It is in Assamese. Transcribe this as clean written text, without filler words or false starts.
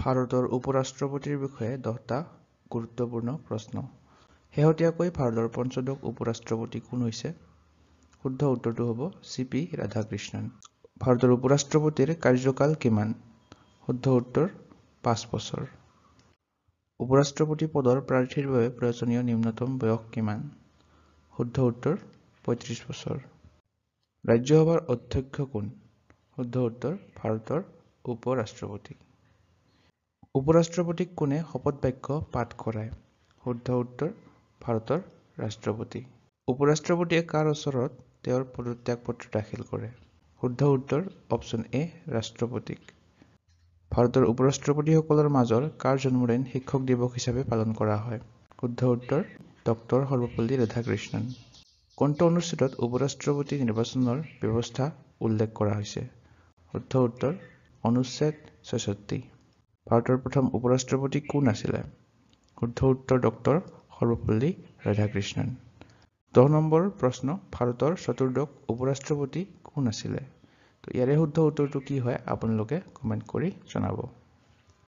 ভাৰতৰ উপৰাষ্ট্ৰপতিৰ বিষয়ে 10টা গুৰুত্বপূৰ্ণ প্ৰশ্ন। শেহতীয়াকৈ ভাৰতৰ পঞ্চদশ উপৰাষ্ট্ৰপতি কোন হৈছে? শুদ্ধ উত্তৰটো হ'ব চি.পি. ৰাধাকৃষ্ণন। ভাৰতৰ উপৰাষ্ট্ৰপতিৰ কাৰ্যকাল কিমান? শুদ্ধ উত্তৰ 5 বছৰ। উপৰাষ্ট্ৰপতি পদৰ প্ৰাৰ্থীৰ বাবে প্ৰয়োজনীয় নিম্নতম বয়স কিমান? শুদ্ধ উত্তৰ 35 বছৰ। ৰাজ্যসভাৰ অধ্যক্ষ কোন? শুদ্ধ উত্তৰ ভাৰতৰ উপৰাষ্ট্ৰপতি। উপৰাষ্ট্ৰপতিক কোনে শপত বাক্য পাঠ কৰায়? শুদ্ধ উত্তৰ ভাৰতৰ ৰাষ্ট্ৰপতি। উপৰাষ্ট্ৰপতিয়ে কাৰ ওচৰত তেওঁৰ পদত্যাগ পত্ৰ দাখিল কৰে? শুদ্ধ উত্তৰ অপচন এ ৰাষ্ট্ৰপতিক। ভাৰতৰ উপৰাষ্ট্ৰপতিসকলৰ মাজৰ কাৰ জন্মদিন শিক্ষক দিৱস হিচাপে পালন কৰা হয়? শুদ্ধ উত্তৰ ডক্টৰ সৰ্বপল্লী ৰাধাকৃষ্ণন। কোনটো অনুচ্ছেদত উপৰাষ্ট্ৰপতি নিৰ্বাচনৰ ব্যৱস্থা উল্লেখ কৰা হৈছে? শুদ্ধ উত্তৰ অনুচ্ছেদ 66। ভাৰতৰ প্ৰথম উপৰাষ্ট্ৰপতি কোন আছিলে? শুদ্ধ উত্তৰ ডক্টৰ সৰ্বপল্লী ৰাধাকৃষ্ণন। 10 নম্বৰ প্ৰশ্ন, ভাৰতৰ চতুৰ্দশ উপৰাষ্ট্ৰপতি কোন আছিলে? তো ইয়াৰে শুদ্ধ উত্তৰটো কি হয় আপোনালোকে কমেণ্ট কৰি জনাব।